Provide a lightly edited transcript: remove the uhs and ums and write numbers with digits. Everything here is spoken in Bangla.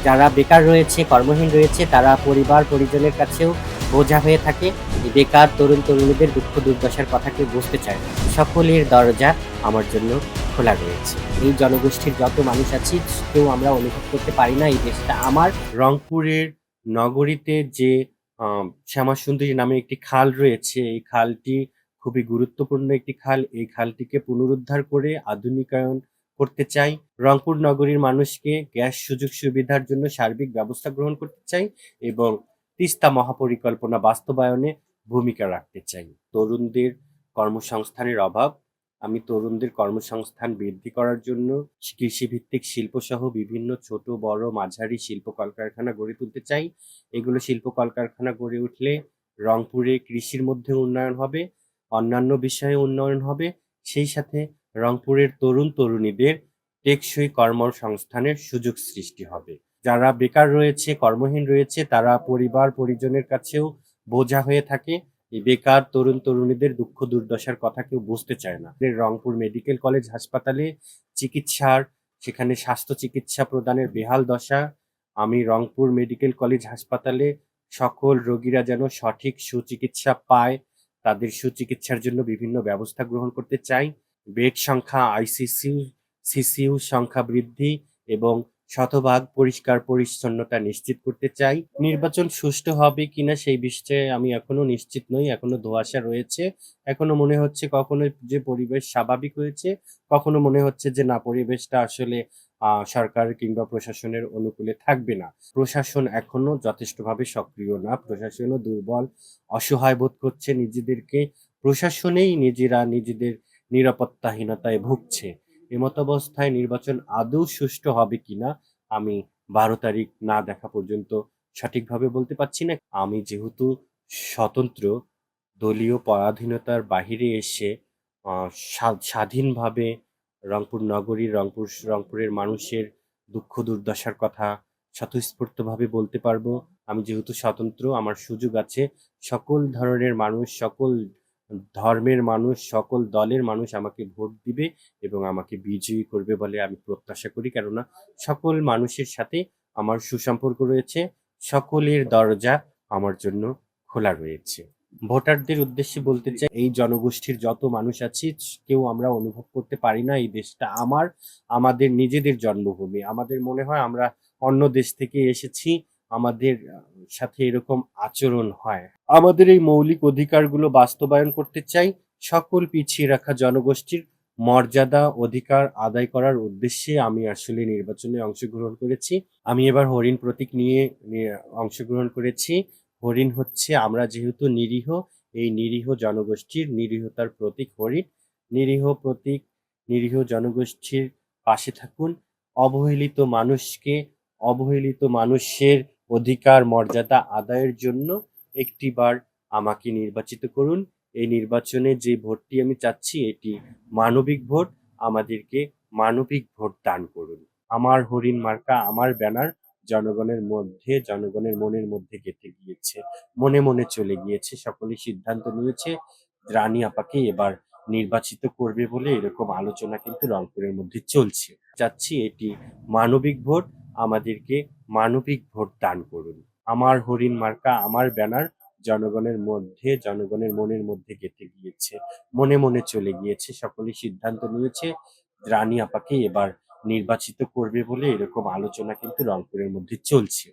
যারা বেকার রয়েছে, কর্মহীন রয়েছে তারা পরিবার-পরিজনের কাছেও বোঝা হয়ে থাকে। এই বেকার তরুণ-তরুণীদের দুঃখ দুর্দশার কথা কেউ বুঝতে চায় না। সকলের দরজা আমার জন্য খোলা রয়েছে। এই জনগোষ্ঠীর যত মানুষ আছি কেউ আমরা অনুভব করতে পারি না এই দেশটা আমার। রংপুরের নগরীতে যে শ্যামাসুন্দরী নামে একটি খাল রয়েছে, এই খালটি খুবই গুরুত্বপূর্ণ একটি খাল। এই খালটিকে পুনরুদ্ধার করে আধুনিকায়ন করতে চাই। রংপুর নগরীর মানুষকে গ্যাস সুযোগ সুবিধার জন্য সার্বিক ব্যবস্থা গ্রহণ করতে চাই এবং তিস্তা মহাপরিকল্পনা বাস্তবায়নে ভূমিকা রাখতে চাই। তরুণদের কর্মসংস্থানের অভাব। আমি তরুণদের কর্মসংস্থান বৃদ্ধি করার জন্য কৃষিভিত্তিক শিল্পসহ বিভিন্ন ছোট বড় মাঝারি শিল্প কলকারখানা গড়ে তুলতে চাই। এগুলো শিল্প কলকারখানা গড়ে উঠলে রংপুরে কৃষির মধ্যে উন্নয়ন হবে, অন্যান্য বিষয়ে উন্নয়ন হবে। সেই সাথে রংপুরের তরুণ-তরুণীদের টেকসই কর্মসংস্থানের সুযোগ সৃষ্টি হবে। যারা বেকার রয়েছে, কর্মহীন রয়েছে তারা পরিবার-পরিজনের কাছেও বোঝা হয়ে থাকে। এই বেকার তরুণ-তরুণীদের দুঃখ দুর্দশার কথা কেউ বুঝতে চায় না। রংপুর মেডিকেল কলেজ হাসপাতালে সেখানে স্বাস্থ্য চিকিৎসা প্রদানের বেহাল দশা। আমি রংপুর মেডিকেল কলেজ হাসপাতালে সকল রোগীরা যেন সঠিক সুচিকিৎসা পায়, তাদের সুচিকিৎসার জন্য বিভিন্ন ব্যবস্থা গ্রহণ করতে চাই। বেড সংখ্যা, আইসিইউ, সিসিইউ সংখ্যা বৃদ্ধি এবং শতভাগ পরিষ্কার পরিচ্ছন্নতা নিশ্চিত করতে চাই। নির্বাচন সুষ্ঠু হবে কিনা সেই বিষয়ে আমি এখনো নিশ্চিত নই, এখনো ধোঁয়াশা রয়েছে। এখনো মনে হচ্ছে কখনো যে পরিবেশ স্বাভাবিক হয়েছে, কখনো মনে হচ্ছে যে না পরিবেশটা আসলে সরকার কিংবা প্রশাসনের অনুকূলে থাকবে না। প্রশাসন এখনো যথেষ্টভাবে সক্রিয় না, প্রশাসনও দুর্বল, অসহায় বোধ করছে নিজেদেরকে, প্রশাসনেই নিজেরা নিজেদের নিরাপত্তাহীনতায় ভুগছে। এমতাবস্থায় নির্বাচন আদৌ সুষ্ঠু হবে কিনা আমি ১২ তারিখ না দেখা পর্যন্ত সঠিকভাবে বলতে পারছি না। আমি যেহেতু স্বতন্ত্র, দলীয় পরাধীনতার বাহিরে এসে আ স্বাধীনভাবে রংপুর নগরীর রংপুরের মানুষের দুঃখ দুর্দশার কথা স্বতঃস্ফূর্তভাবে বলতে পারবো। আমি যেহেতু স্বতন্ত্র আমার সুযোগ আছে। সকল ধরনের মানুষ, সকল ধর্মের মানুষ, সকল দলের মানুষ আমাকে ভোট দিবে এবং আমাকে বিজয়ী করবে বলে আমি প্রত্যাশা করি। কেননা সকল মানুষের সাথে আমার সুসম্পর্ক রয়েছে। সকলের দরজা আমার জন্য খোলা রয়েছে। ভোটারদের উদ্দেশ্যে বলতে চাই, এই জনগোষ্ঠীর যত মানুষ আছি কেউ আমরা অনুভব করতে পারি না এই দেশটা আমার, আমাদের নিজেদের জন্মভূমি। আমাদের মনে হয় আমরা অন্য দেশ থেকে এসেছি, আমাদের সাথে এরকম আচরণ হয়। আমাদের এই মৌলিক অধিকারগুলো বাস্তবায়ন করতে চাই। সকল পিছিয়ে রাখা জনগোষ্ঠীর মর্যাদা, অধিকার আদায় করার উদ্দেশ্যে আমি আসলে নির্বাচনে অংশগ্রহণ করেছি। আমি এবার হরিণ প্রতীক নিয়ে অংশগ্রহণ করেছি। হরিণ হচ্ছে আমরা যেহেতু নিরীহ, এই নিরীহ জনগোষ্ঠীর নিরীহতার প্রতীক হরিণ। নিরীহ জনগোষ্ঠীর পাশে থাকুন। অবহেলিত মানুষকে, অবহেলিত মানুষের অধিকার মর্যাদা আদায়ের জন্য একটিবার আমাকে নির্বাচিত করুন। এই নির্বাচনে যে ভোটটি আমি চাচ্ছি এটি মানবিক ভোট। আমাদেরকে মানবিক ভোট দান করুন। আমার হরিণ মার্কা, আমার ব্যানার জনগণের মনের মধ্যে গেঁথে গিয়েছে, মনে মনে চলে গিয়েছে। সকলে সিদ্ধান্ত নিয়েছে রানী আপাকে এবার নির্বাচিত করবে বলে এরকম আলোচনা কিন্তু রংপুরের মধ্যে চলছে। চাচ্ছি এটি মানবিক ভোট, আমাদেরকে মানবিক ভোট দান করুন। আমার হরিণ মার্কা, আমার ব্যানার জনগণের মনের মধ্যে গেঁথে গিয়েছে, মনে মনে চলে গিয়েছে। সকলে সিদ্ধান্ত নিয়েছে রানী আপাকে এবার নির্বাচিত করবে বলে এরকম আলোচনা কিন্তু রংপুরের মধ্যে চলছে।